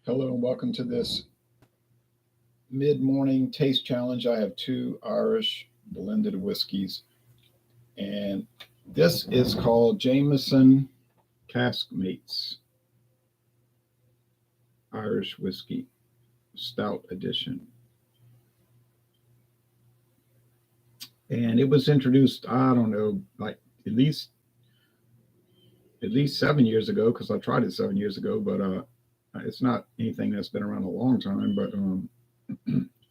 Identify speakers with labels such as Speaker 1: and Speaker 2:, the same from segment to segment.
Speaker 1: Hello and welcome to this mid-morning taste challenge. I have two Irish blended whiskeys, and this is called Jameson Caskmates Irish Whiskey Stout Edition. And it was introduced, I don't know, like at least 7 years ago, because I tried it 7 years ago, but it's not anything that's been around a long time. But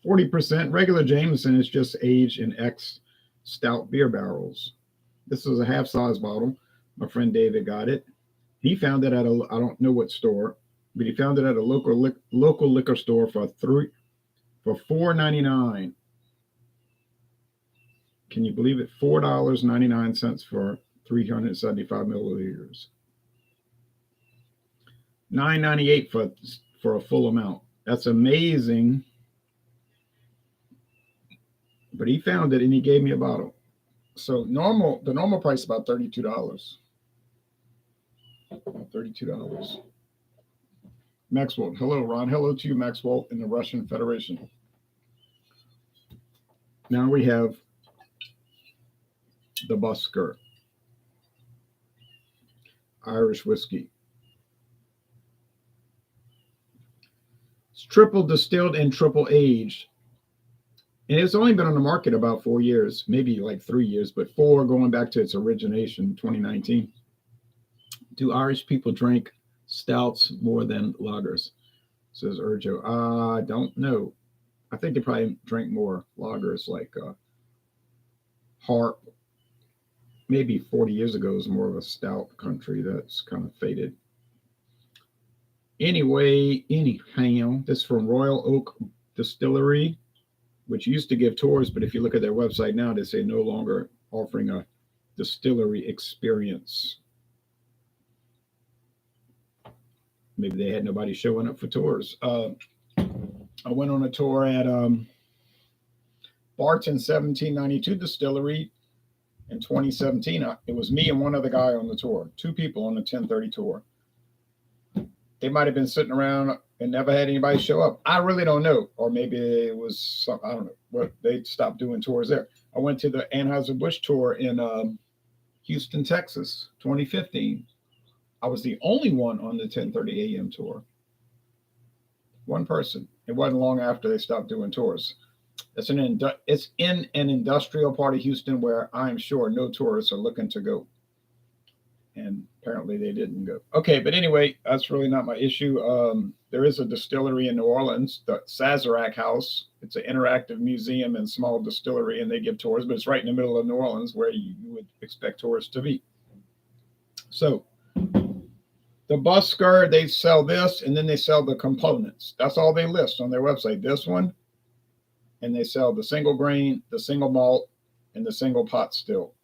Speaker 1: 40% regular Jameson is just aged in ex-stout beer barrels. This is a half-size bottle. My friend David got it. He found it at I don't know what store, but he found it at a local liquor store for $4.99. Can you believe it? $4.99 for 375 milliliters. $9.98 for a full amount. That's amazing. But he found it and he gave me a bottle. So the normal price is about $32. $32. Maxwell. Hello, Ron. Hello to you, Maxwell, in the Russian Federation. Now we have the Busker Irish whiskey. It's triple distilled and triple aged. And it's only been on the market about 4 years, maybe like 3 years, but 4 going back to its origination, 2019. Do Irish people drink stouts more than lagers? Says Urjo. I don't know. I think they probably drink more lagers, like Harp. Maybe 40 years ago was more of a stout country. That's kind of faded. Anyhow, this is from Royal Oak Distillery, which used to give tours, but if you look at their website now, they say no longer offering a distillery experience. Maybe they had nobody showing up for tours. I went on a tour at Barton 1792 Distillery in 2017. It was me and one other guy on the tour, 2 people on the 1030 tour. They might have been sitting around and never had anybody show up. I really don't know. Or maybe it was some, I don't know, but they stopped doing tours there. I went to the Anheuser-Busch tour in Houston, Texas, 2015. I was the only one on the 10:30 a.m. tour. One person. It wasn't long after they stopped doing tours. It's in an industrial part of Houston where I'm sure no tourists are looking to go. And apparently they didn't go. Okay, but anyway, that's really not my issue. There is a distillery in New Orleans, the Sazerac House. It's an interactive museum and small distillery, and they give tours, but it's right in the middle of New Orleans where you would expect tourists to be. So the Busker, they sell this, and then they sell the components. That's all they list on their website. This one, and they sell the single grain, the single malt, and the single pot still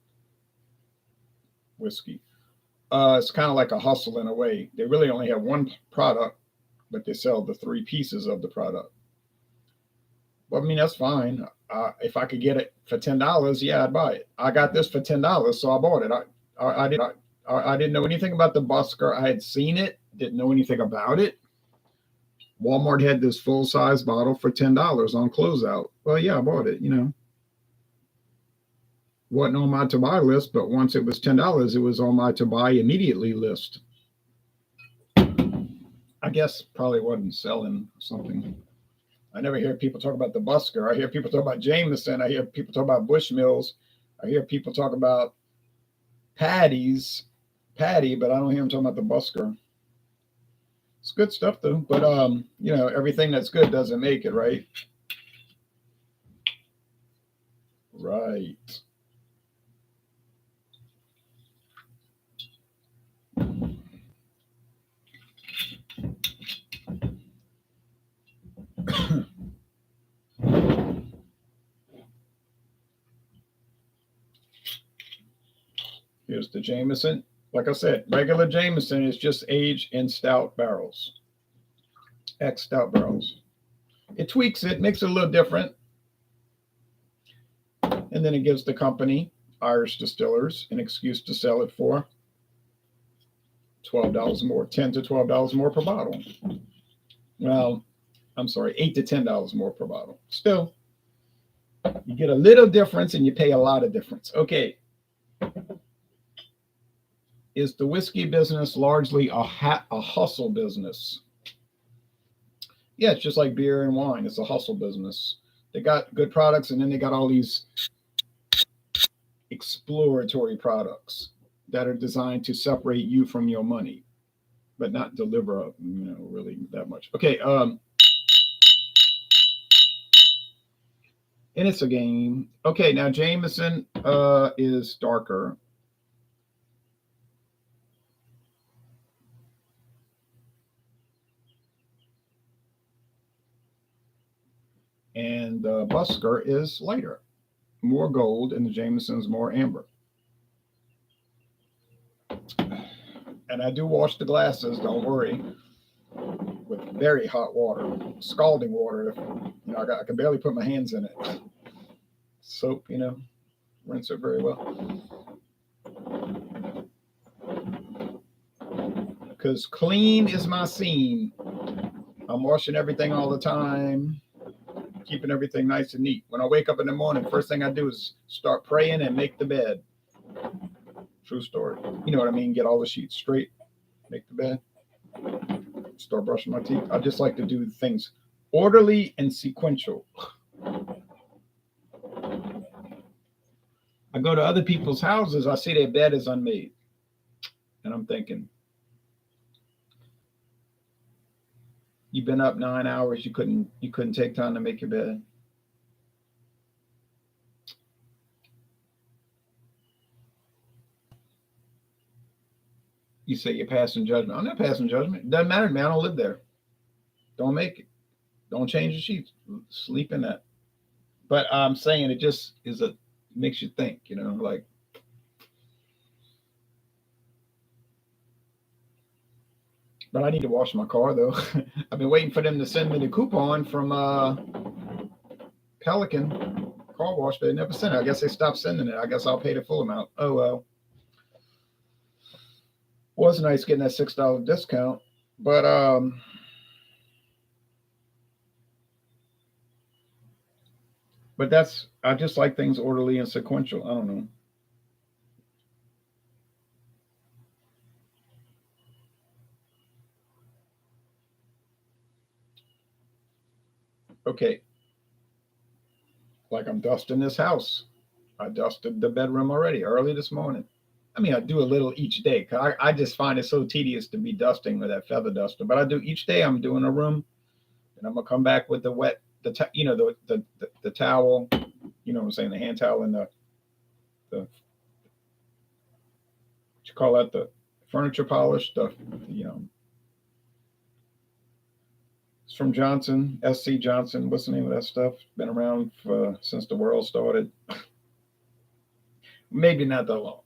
Speaker 1: whiskey. It's kind of like a hustle in a way. They really only have one product, but they sell the 3 pieces of the product. Well, I mean, that's fine. If I could get it for $10, yeah, I'd buy it. I got this for $10, so I bought it. I didn't know anything about the Busker. I had seen it, didn't know anything about it. Walmart had this full-size bottle for $10 on closeout. Well, yeah, I bought it, Wasn't on my to-buy list, but once it was $10, it was on my to-buy immediately list. I guess probably wasn't selling something. I never hear people talk about the Busker. I hear people talk about Jameson. I hear people talk about Bushmills. I hear people talk about Patty, but I don't hear them talking about the Busker. It's good stuff though, but everything that's good doesn't make it, right? Right. Here's the Jameson. Like I said, regular Jameson is just aged in stout barrels, ex-stout barrels. It tweaks it, makes it a little different. And then it gives the company, Irish Distillers, an excuse to sell it for $12 more, $10 to $12 more per bottle. Well, I'm sorry, $8 to $10 more per bottle. Still, you get a little difference and you pay a lot of difference. Okay. Is the whiskey business largely a hustle business? Yeah, it's just like beer and wine. It's a hustle business. They got good products, and then they got all these exploratory products that are designed to separate you from your money, but not deliver, really that much. Okay, and it's a game. Okay, now Jameson is darker. And the Busker is lighter, more gold, and the Jameson's more amber. And I do wash the glasses, don't worry, with very hot water, scalding water. I can barely put my hands in it. Soap, rinse it very well. Because clean is my scene. I'm washing everything all the time, keeping everything nice and neat. When I wake up in the morning, first thing I do is start praying and make the bed. True story. You know what I mean? Get all the sheets straight, make the bed, start brushing my teeth. I just like to do things orderly and sequential. I go to other people's houses, I see their bed is unmade. And I'm thinking, you've been up 9 hours, you couldn't take time to make your bed. You say you're passing judgment. I'm not passing judgment. It doesn't matter to me. I don't live there. Don't make it. Don't change the sheets. Sleep in that. But I'm saying it just makes you think, like. But I need to wash my car though. I've been waiting for them to send me the coupon from Pelican car wash, but they never sent it. I guess they stopped sending it. I guess I'll pay the full amount. Oh well. Was nice getting that $6 discount, but I just like things orderly and sequential. I don't know. Okay. Like I'm dusting this house. I dusted the bedroom already early this morning. I mean, I do a little each day. I just find it so tedious to be dusting with that feather duster. But I do each day. I'm doing a room, and I'm gonna come back with the wet, the towel. You know what I'm saying? The hand towel and the what you call that, the furniture polish stuff. It's from Johnson, SC Johnson. What's the name of that stuff? Been around since the world started. Maybe not that long.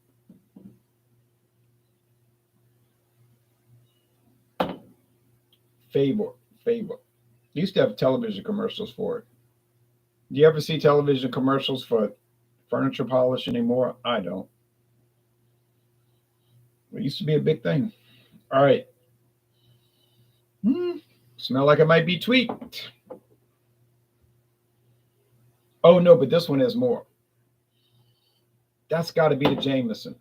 Speaker 1: Favor. They used to have television commercials for it. Do you ever see television commercials for furniture polish anymore? I don't. It used to be a big thing. All right. Smell like it might be tweaked. Oh no, but this one has more. That's got to be the Jameson.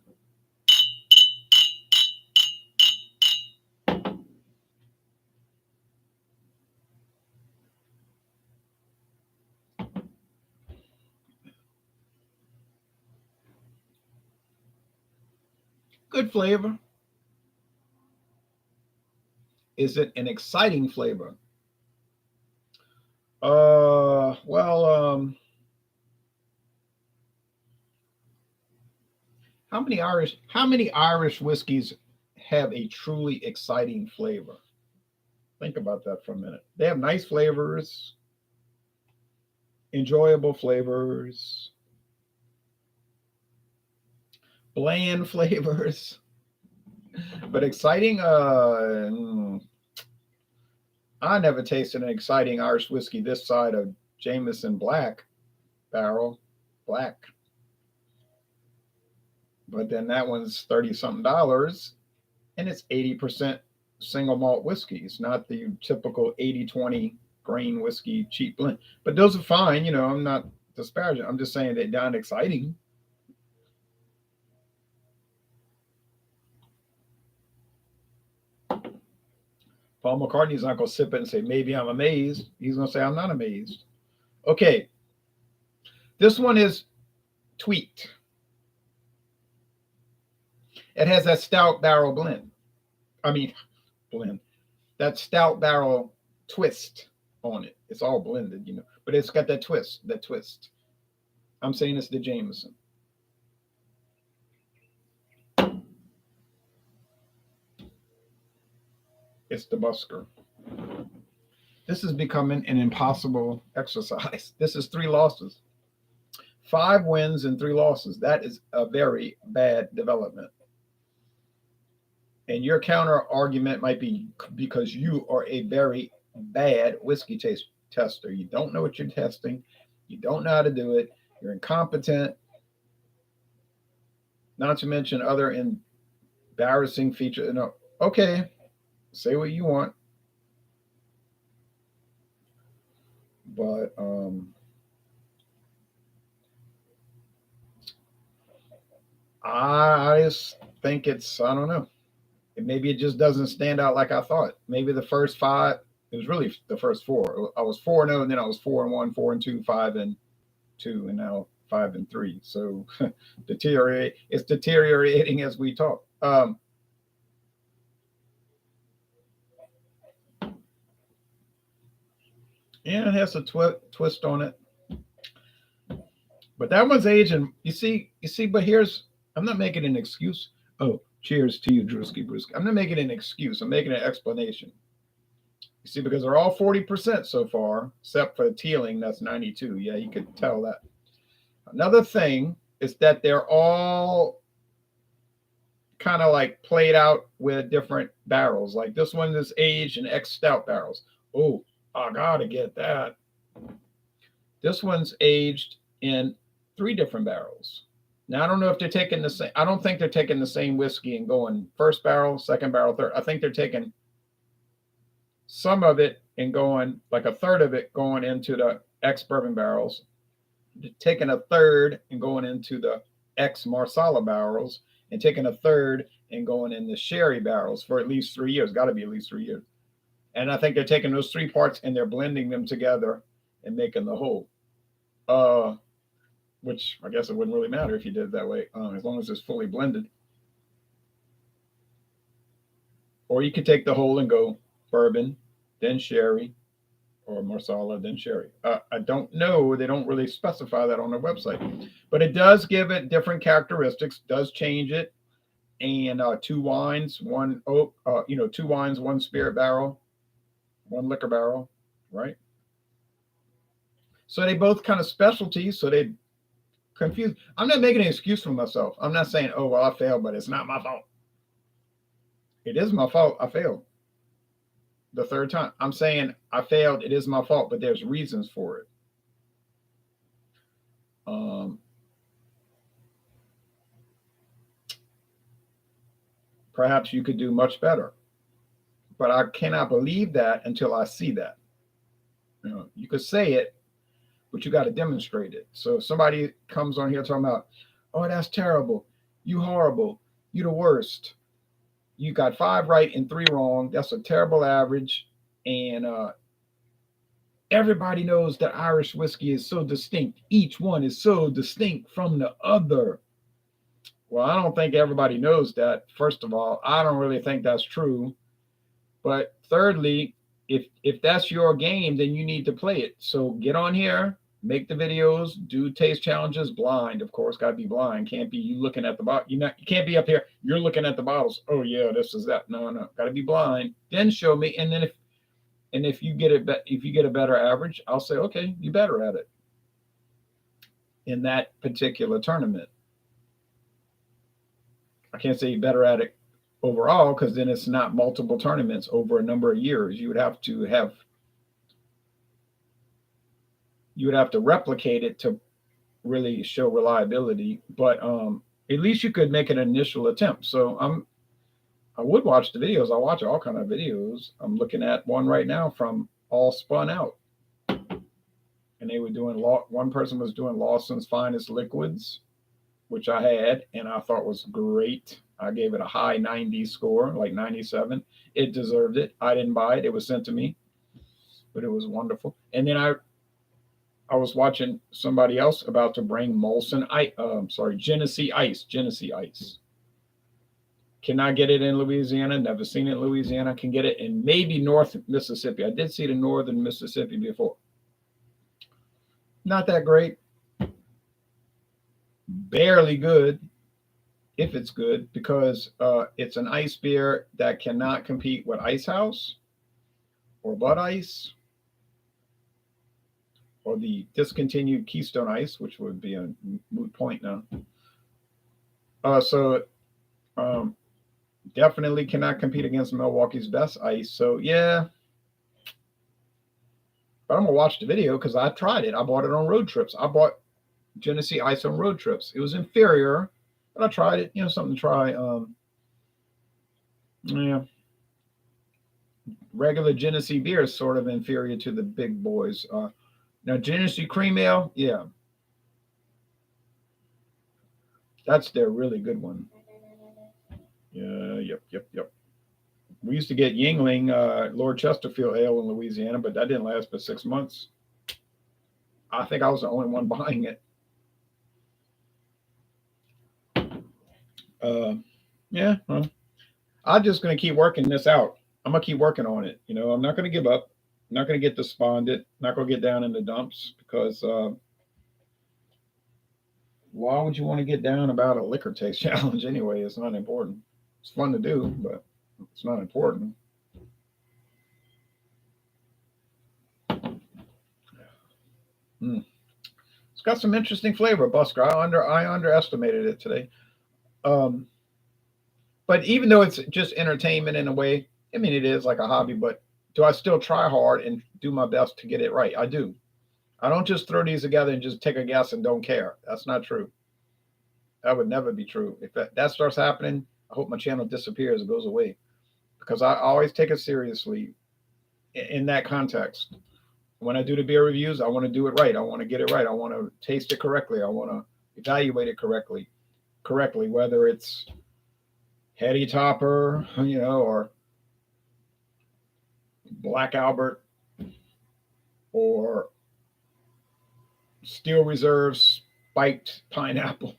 Speaker 1: Good flavor. Is it an exciting flavor? Well, how many Irish whiskeys have a truly exciting flavor? Think about that for a minute. They have nice flavors, enjoyable flavors, bland flavors, but exciting. I never tasted an exciting Irish whiskey this side of Jameson Black Barrel Black. But then that one's $30 something, and it's 80% single malt whiskeys, not the typical 80-20 grain whiskey cheap blend. But those are fine. I'm not disparaging. I'm just saying they're not exciting. Paul McCartney's not going to sip it and say, maybe I'm amazed. He's going to say, I'm not amazed. Okay. This one is tweaked. It has that stout barrel blend. Blend. That stout barrel twist on it. It's all blended, but it's got that twist. I'm saying it's the Jameson. It's the Busker. This is becoming an impossible exercise. This is 3 losses. 5 wins and 3 losses. That is a very bad development. And your counter argument might be because you are a very bad whiskey tester. You don't know what you're testing. You don't know how to do it. You're incompetent. Not to mention other embarrassing features. No, okay, say what you want. But I just think it's, I don't know. Maybe it just doesn't stand out like I thought. Maybe the first 5, it was really the first 4. I was 4-0, and then I was 4-1, 4-2, 5-2, and now 5-3. So it's deteriorating as we talk. Yeah, it has a twist on it. But that one's aging. You see, but I'm not making an excuse. Oh, cheers to you, Drewski Brewski. I'm not making an excuse. I'm making an explanation. You see, because they're all 40% so far, except for the Teeling, that's 92. Yeah, you could tell that. Another thing is that they're all kind of like played out with different barrels. Like this one is aged in ex-stout barrels. Oh, I gotta get that. This one's aged in 3 different barrels. Now, I don't know if they're taking the same. I don't think they're taking the same whiskey and going first barrel, second barrel, third. I think they're taking some of it and going like a third of it going into the ex-bourbon barrels, taking a third and going into the ex-marsala barrels, and taking a third and going in the sherry barrels for at least 3 years. Got to be at least 3 years. And I think they're taking those 3 parts and they're blending them together and making the whole. Which I guess it wouldn't really matter if you did it that way, as long as it's fully blended. Or you could take the whole and go bourbon, then sherry, or marsala, then sherry. I don't know. They don't really specify that on their website. But it does give it different characteristics, does change it. And 2 wines, 1 oak, 2 wines, 1 spirit barrel, 1 liquor barrel, right? So they both kind of specialties, so they confused. I'm not making an excuse for myself. I'm not saying, oh, well, I failed, but it's not my fault. It is my fault. I failed the 3rd time. I'm saying I failed. It is my fault, but there's reasons for it. Perhaps you could do much better, but I cannot believe that until I see that. You could say it, but you got to demonstrate it. So if somebody comes on here talking about, oh, that's terrible, you horrible, you the worst, you got 5 right and 3 wrong, that's a terrible average, and everybody knows that Irish whiskey is so distinct. Each one is so distinct from the other. Well, I don't think everybody knows that. First of all, I don't really think that's true. But thirdly, if that's your game, then you need to play it. So get on here, make the videos, do taste challenges, blind, of course, got to be blind. Can't be you looking at the bottle. You can't be up here. You're looking at the bottles. Oh yeah, this is that. No, got to be blind. Then show me, and then if you get a better average, I'll say, okay, you're better at it in that particular tournament. I can't say you're better at it overall, because then it's not multiple tournaments over a number of years. You would have to replicate it to really show reliability, but at least you could make an initial attempt. So I would watch the videos. I watch all kind of videos. I'm looking at one right now from All Spun Out, and they were doing one person was doing Lawson's Finest Liquids, which I had and I thought was great. I gave it a high 90 score, like 97. It deserved it. I didn't buy it. It was sent to me, but it was wonderful. And then I was watching somebody else about to bring Genesee Ice. Genesee Ice. Cannot get it in Louisiana. Never seen it in Louisiana. Can get it in maybe North Mississippi. I did see it in Northern Mississippi before. Not that great. Barely good, if it's good, because it's an ice beer that cannot compete with Ice House or Bud Ice or the discontinued Keystone Ice, which would be a moot point now. So definitely cannot compete against Milwaukee's Best Ice. So yeah, but I'm gonna watch the video because I tried it. I bought it on road trips. I bought Genesee Ice on road trips. It was inferior, but I tried it. Something to try. Yeah, regular Genesee beer is sort of inferior to the big boys. Now Genesee Cream Ale, yeah, that's their really good one. Yeah, yep. We used to get Yingling, Lord Chesterfield Ale in Louisiana, but that didn't last but 6 months. I think I was the only one buying it. Yeah, well, I'm just going to keep working this out. I'm going to keep working on it. I'm not going to give up. I'm not going to get despondent. I'm not going to get down in the dumps because why would you want to get down about a liquor taste challenge anyway? It's not important. It's fun to do, but it's not important. It's got some interesting flavor, Busker. I underestimated it today. But even though it's just entertainment in a way, I mean, it is like a hobby, but do I still try hard and do my best to get it right? I do. I don't just throw these together and just take a guess and don't care. That's not true. That would never be true. If that starts happening, I hope my channel disappears, it goes away. Because I always take it seriously in that context. When I do the beer reviews, I want to do it right. I want to get it right. I want to taste it correctly. I want to evaluate it correctly, whether it's Heady Topper, or Black Albert, or Steel Reserve spiked pineapple.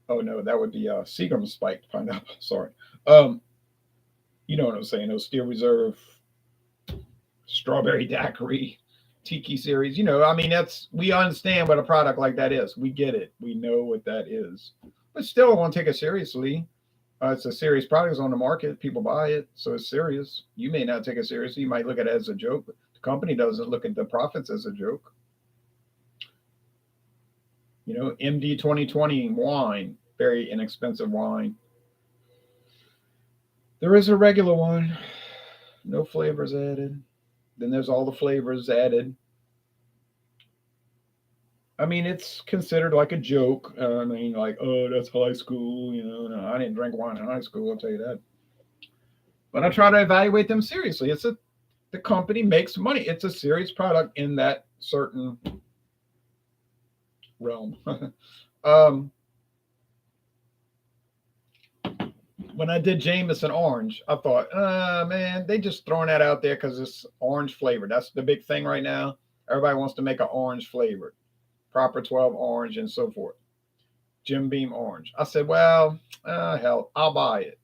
Speaker 1: Oh no, that would be Seagram spiked pineapple. Sorry. You know what I'm saying? Those Steel Reserve strawberry daiquiri tiki series. I mean, we understand what a product like that is. We get it. We know what that is. But still, I want to take it seriously. It's a serious product. It's on the market. People buy it, so it's serious. You may not take it seriously. You might look at it as a joke. But the company doesn't look at the profits as a joke. MD 2020 wine, very inexpensive wine. There is a regular one, no flavors added. Then there's all the flavors added. I mean, it's considered like a joke. I mean, like, oh, that's high school. No, I didn't drink wine in high school. I'll tell you that. But I try to evaluate them seriously. The company makes money. It's a serious product in that certain realm. When I did Jameson Orange, I thought, man, they just throwing that out there because it's orange flavor. That's the big thing right now. Everybody wants to make an orange flavor, Proper 12 orange and so forth. Jim Beam orange. I said, well, hell, I'll buy it.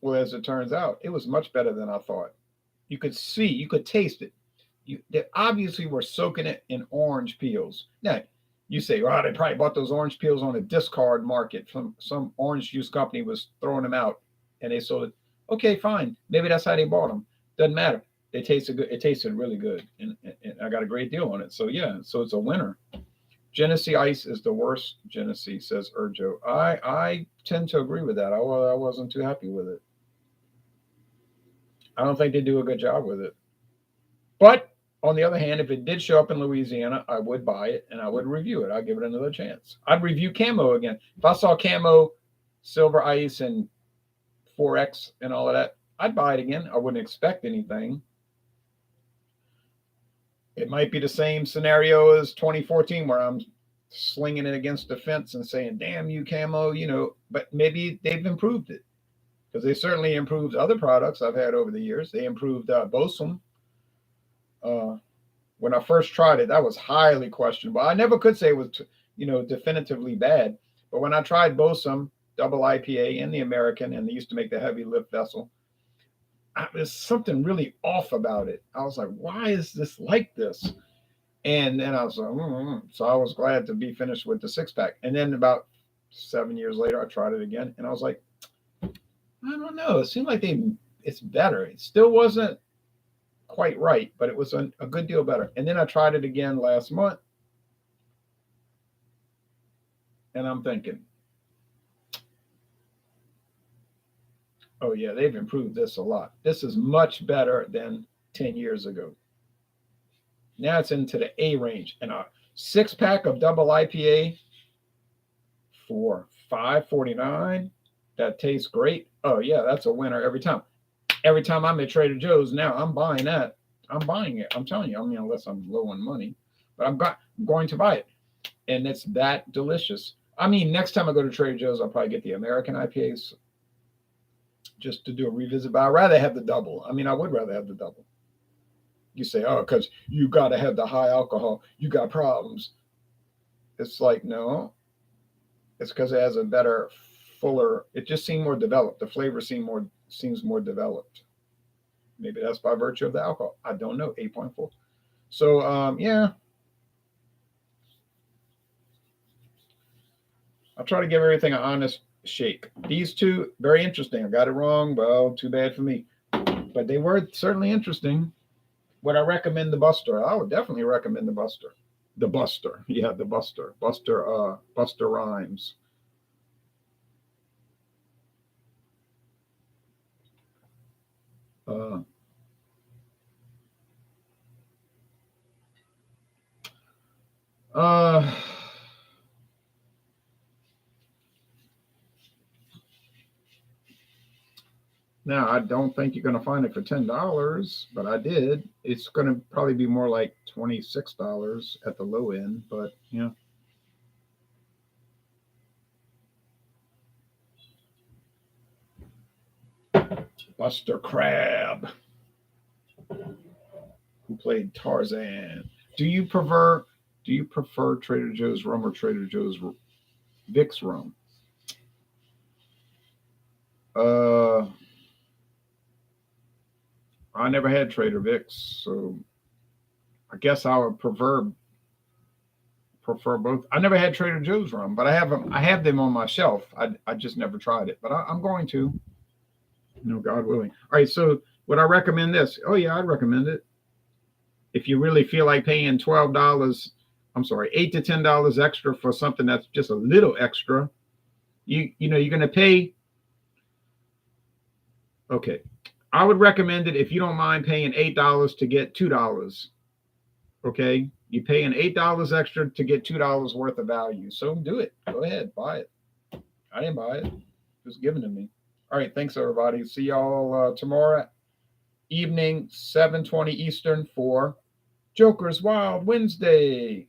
Speaker 1: Well, as it turns out, it was much better than I thought. You could taste it. They obviously were soaking it in orange peels. Now, you say, well, they probably bought those orange peels on a discard market. Some orange juice company was throwing them out and they sold it. Okay, fine. Maybe that's how they bought them. Doesn't matter. They tasted good. It tasted really good. And I got a great deal on it. So yeah, so it's a winner. Genesee Ice is the worst Genesee, says Urjo. I tend to agree with that. I wasn't too happy with it. I don't think they do a good job with it. But on the other hand, if it did show up in Louisiana, I would buy it and I would review it. I'd give it another chance. I'd review Camo again. If I saw Camo Silver Ice and 4X and all of that, I'd buy it again. I wouldn't expect anything. It might be the same scenario as 2014 where I'm slinging it against the fence and saying, damn you, Camo, but maybe they've improved it, because they certainly improved other products I've had over the years. They improved Bosom. When I first tried it, that was highly questionable. I never could say it was, definitively bad. But when I tried Bosom double IPA in the American, and they used to make the heavy lift vessel, there's something really off about it. I was like, why is this like this? And then I was like, so I was glad to be finished with the 6-pack. And then about 7 years later, I tried it again, and I was like, I don't know. It seemed like it's better. It still wasn't quite right, but it was a good deal better. And then I tried it again last month, and I'm thinking, oh yeah, they've improved this a lot. This is much better than 10 years ago. Now it's into the A range, and a 6-pack of double IPA for $5.49. That tastes great. Oh yeah, that's a winner every time. Every time I'm at Trader Joe's now, I'm buying that. I'm buying it. I'm telling you. I mean, unless I'm low on money, but I'm going to buy it, and it's that delicious. I mean, next time I go to Trader Joe's, I'll probably get the American IPAs just to do a revisit. But I'd rather have the double. I mean, I would rather have the double. You say, oh, because you got to have the high alcohol. You got problems. It's like, no. It's because it has a better, fuller. It just seemed more developed. The flavor seems more developed. Maybe that's by virtue of the alcohol. I don't know. 8.4. So yeah. I'll try to give everything an honest shake. These two, very interesting. I got it wrong. Well, too bad for me. But they were certainly interesting. Would I recommend the Buster? I would definitely recommend the Buster. The Buster. Yeah, the Buster. Buster Rhymes. Now, I don't think you're going to find it for $10, but I did. It's going to probably be more like $26 at the low end, but yeah. Buster Crab, who played Tarzan. Do you prefer Trader Joe's rum or Trader Joe's Vicks rum? I never had Trader Vicks, so I guess I would prefer both. I never had Trader Joe's rum, but I have them on my shelf. I just never tried it, but I'm going to. God willing. All right, so would I recommend this? Oh yeah, I'd recommend it. If you really feel like paying $8 to $10 extra for something that's just a little extra, you're going to pay. Okay. I would recommend it if you don't mind paying $8 to get $2. Okay. You're paying $8 extra to get $2 worth of value. So do it. Go ahead. Buy it. I didn't buy it. It was given to me. All right. Thanks, everybody. See y'all tomorrow evening, 7:20 Eastern for Joker's Wild Wednesday.